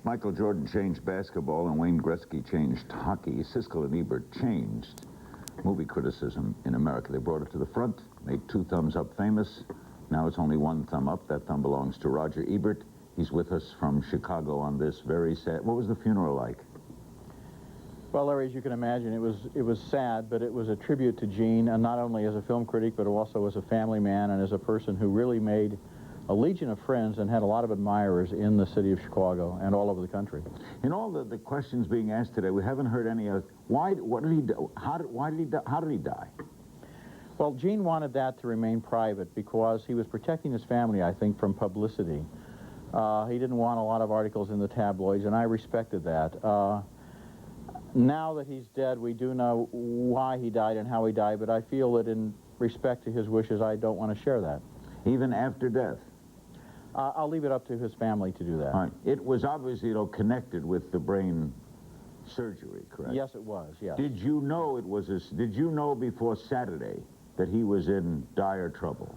Michael Jordan changed basketball and Wayne Gretzky changed hockey. Siskel and Ebert changed movie criticism in America. They brought it to the front, made 2 thumbs up famous. Now it's only 1 thumb up. That thumb belongs to Roger Ebert. He's with us from Chicago on this very sad... What was the funeral like? Well, Larry, as you can imagine, it was sad, but it was a tribute to Gene, and not only as a film critic, but also as a family man and as a person who really made a legion of friends and had a lot of admirers in the city of Chicago and all over the country. In all the questions being asked today, we haven't heard any of why. What did he do? How did he die? Well, Gene wanted that to remain private because he was protecting his family, I think, from publicity. He didn't want a lot of articles in the tabloids, and I respected that. Now that he's dead, we do know why he died and how he died, but I feel that in respect to his wishes, I don't want to share that. Even after death? I'll leave it up to his family to do that. All right. It was obviously, connected with the brain surgery, correct? Yes, it was, yes. Did you know it was did you know before Saturday that he was in dire trouble?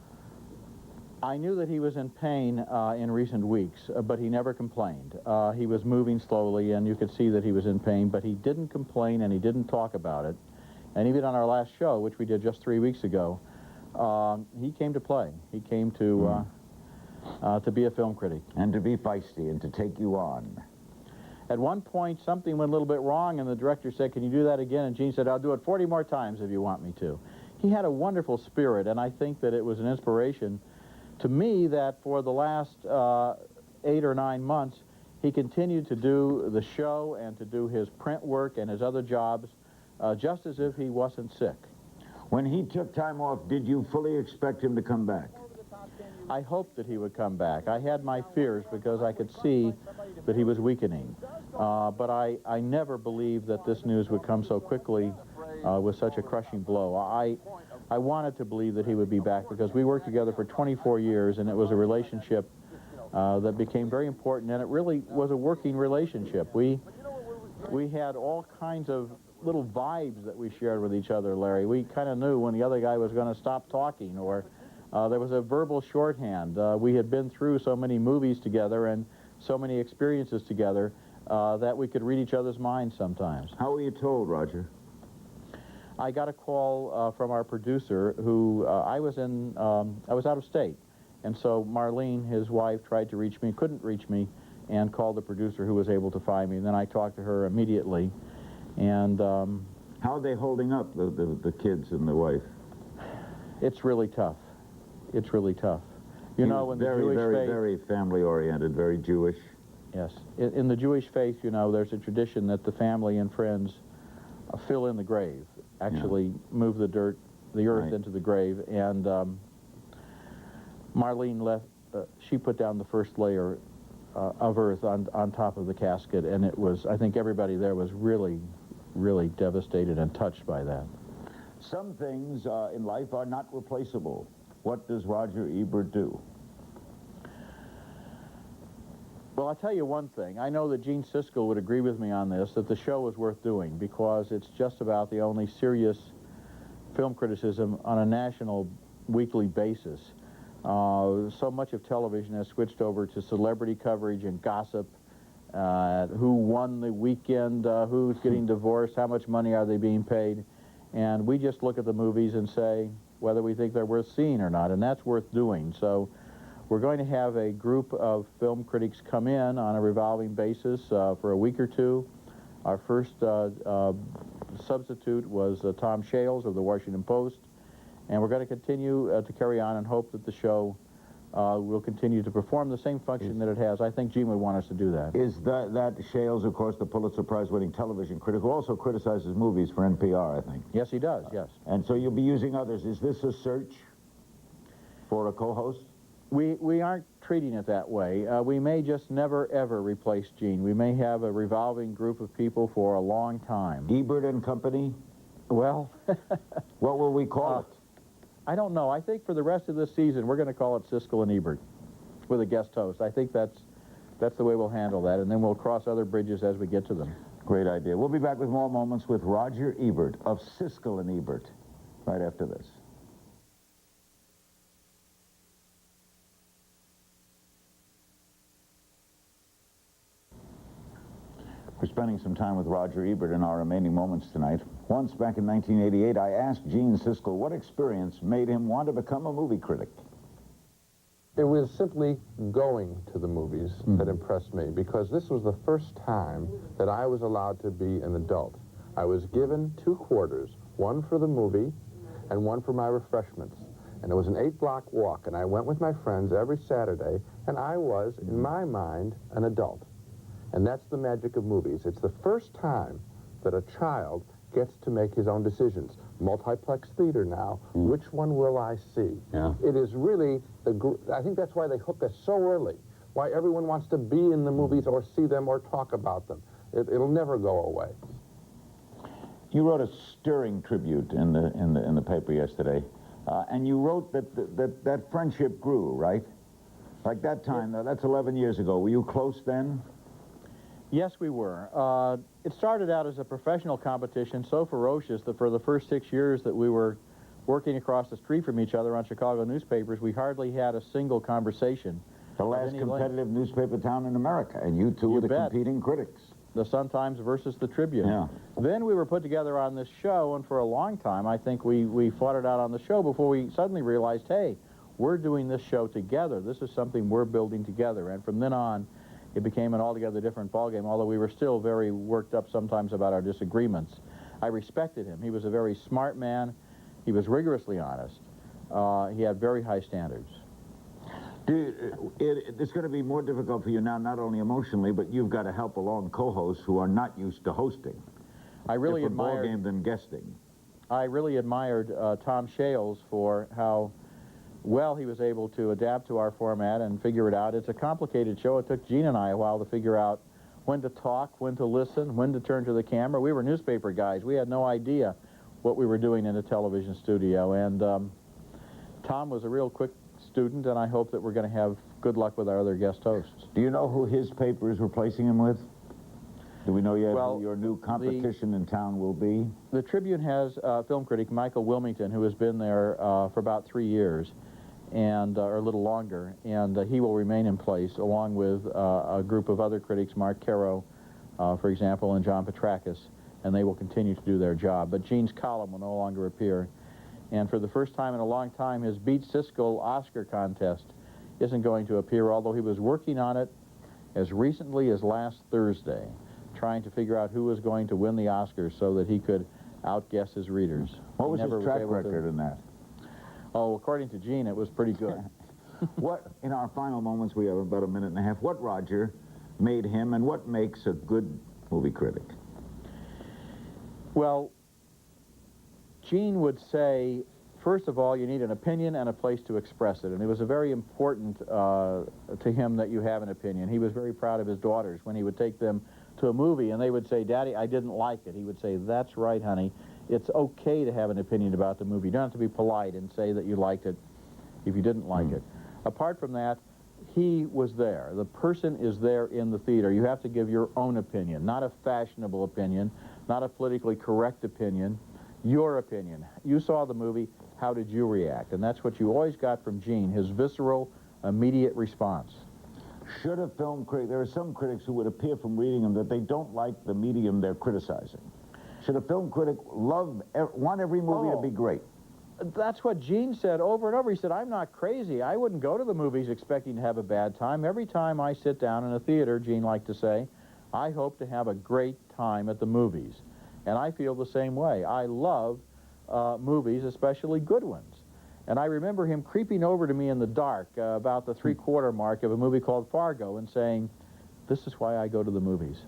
I knew that he was in pain in recent weeks, but he never complained. He was moving slowly, and you could see that he was in pain, but he didn't complain and he didn't talk about it. And even on our last show, which we did just 3 weeks ago, he came to play. He came to be a film critic. And to be feisty and to take you on. At one point, something went a little bit wrong, and the director said, "Can you do that again?" And Gene said, "I'll do it 40 more times if you want me to." He had a wonderful spirit, and I think that it was an inspiration to me that for the last 8 or 9 months, he continued to do the show and to do his print work and his other jobs just as if he wasn't sick. When he took time off, did you fully expect him to come back? I hoped that he would come back. I had my fears because I could see that he was weakening. But I never believed that this news would come so quickly with such a crushing blow. I wanted to believe that he would be back because we worked together for 24 years, and it was a relationship that became very important, and it really was a working relationship. We had all kinds of little vibes that we shared with each other, Larry. We kind of knew when the other guy was going to stop talking, or there was a verbal shorthand. We had been through so many movies together and so many experiences together that we could read each other's minds sometimes. How were you told, Roger? I got a call from our producer who, I was out of state. And so Marlene, his wife, tried to reach me, couldn't reach me, and called the producer who was able to find me. And then I talked to her immediately. And how are they holding up, the kids and the wife? It's really tough. It's really tough. You know, in the Jewish faith, very family-oriented, very Jewish. Yes. In the Jewish faith, you know, there's a tradition that the family and friends fill in the grave, actually move the earth into the grave. And Marlene left, she put down the first layer of earth on top of the casket, and it was, I think everybody there was really, really devastated and touched by that. Some things in life are not replaceable. What does Roger Ebert do? Well, I'll tell you one thing. I know that Gene Siskel would agree with me on this, that the show was worth doing because it's just about the only serious film criticism on a national weekly basis. So much of television has switched over to celebrity coverage and gossip, who won the weekend, who's getting divorced, how much money are they being paid, and we just look at the movies and say whether we think they're worth seeing or not, and that's worth doing. So we're going to have a group of film critics come in on a revolving basis for a week or two. Our first substitute was Tom Shales of the Washington Post, and we're going to continue to carry on and hope that the show will continue to perform the same function that it has. I think Gene would want us to do that. Is that Shales, of course, the Pulitzer Prize-winning television critic, who also criticizes movies for NPR, I think? Yes, he does, yes. And so you'll be using others. Is this a search for a co-host? We aren't treating it that way. We may just never, ever replace Gene. We may have a revolving group of people for a long time. Ebert and Company? Well... What will we call it? I don't know. I think for the rest of this season, we're going to call it Siskel and Ebert with a guest host. I think that's the way we'll handle that, and then we'll cross other bridges as we get to them. Great idea. We'll be back with more moments with Roger Ebert of Siskel and Ebert right after this. We're spending some time with Roger Ebert in our remaining moments tonight. Once, back in 1988, I asked Gene Siskel what experience made him want to become a movie critic. It was simply going to the movies that impressed me, because this was the first time that I was allowed to be an adult. I was given 2 quarters, one for the movie and one for my refreshments. And it was an 8-block walk, and I went with my friends every Saturday, and I was, in my mind, an adult. And that's the magic of movies. It's the first time that a child gets to make his own decisions. Multiplex theater now, which one will I see? Yeah. It is really, I think that's why they hook us so early, why everyone wants to be in the movies or see them or talk about them. It'll never go away. You wrote a stirring tribute in the paper yesterday, and you wrote that friendship grew, right? Like that time, that's 11 years ago. Were you close then? Yes, we were. It started out as a professional competition so ferocious that for the first 6 years that we were working across the street from each other on Chicago newspapers, we hardly had a single conversation. The last competitive newspaper town in America, and you two were the competing critics. The Sun-Times versus the Tribune. Yeah. Then we were put together on this show, and for a long time, I think we fought it out on the show before we suddenly realized, hey, we're doing this show together. This is something we're building together. And from then on, it became an altogether different ballgame, although we were still very worked up sometimes about our disagreements. I respected him. He was a very smart man. He was rigorously honest. He had very high standards. It's going to be more difficult for you now, not only emotionally, but you've got to help along co-hosts who are not used to hosting. I really different admired ballgame than guesting. I really admired Tom Shales for how well he was able to adapt to our format and figure it out. It's a complicated show. It took Gene and I a while to figure out when to talk, when to listen, when to turn to the camera. We were newspaper guys. We had no idea what we were doing in a television studio, and Tom was a real quick student, and I hope that we're going to have good luck with our other guest hosts. Do you know who his paper is replacing him with? Do we know yet who your new competition in town will be? The Tribune has film critic Michael Wilmington, who has been there for about 3 years, and or a little longer, and he will remain in place along with a group of other critics, Mark Caro, for example, and John Petrakis, and they will continue to do their job. But Gene's column will no longer appear, and for the first time in a long time, his Beat Siskel Oscar contest isn't going to appear, although he was working on it as recently as last Thursday, trying to figure out who was going to win the Oscars so that he could outguess his readers. What was his track record in that? Oh, according to Gene, it was pretty good. What, in our final moments, we have about a minute and a half, what, Roger, made him and what makes a good movie critic? Well, Gene would say, first of all, you need an opinion and a place to express it. And it was very important to him that you have an opinion. He was very proud of his daughters when he would take them to a movie and they would say, Daddy, I didn't like it. He would say, that's right, honey. It's okay to have an opinion about the movie. You don't have to be polite and say that you liked it if you didn't like it. Apart from that, he was there. The person is there in the theater. You have to give your own opinion, not a fashionable opinion, not a politically correct opinion, your opinion. You saw the movie, how did you react? And that's what you always got from Gene, his visceral, immediate response. Should a film critic, there are some critics who would appear from reading them that they don't like the medium they're criticizing. Should a film critic want every movie to be great? That's what Gene said over and over. He said, I'm not crazy. I wouldn't go to the movies expecting to have a bad time. Every time I sit down in a theater, Gene liked to say, I hope to have a great time at the movies. And I feel the same way. I love movies, especially good ones. And I remember him creeping over to me in the dark about the 3/4 mark of a movie called Fargo and saying, this is why I go to the movies.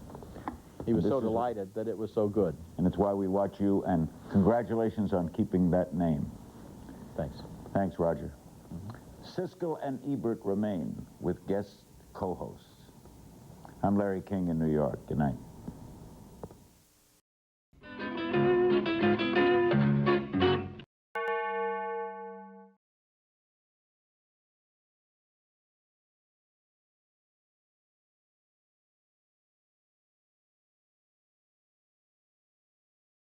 He was so delighted that it was so good. And it's why we watch you, and congratulations on keeping that name. Thanks. Thanks, Roger. Siskel and Ebert remain with guest co-hosts. I'm Larry King in New York. Good night.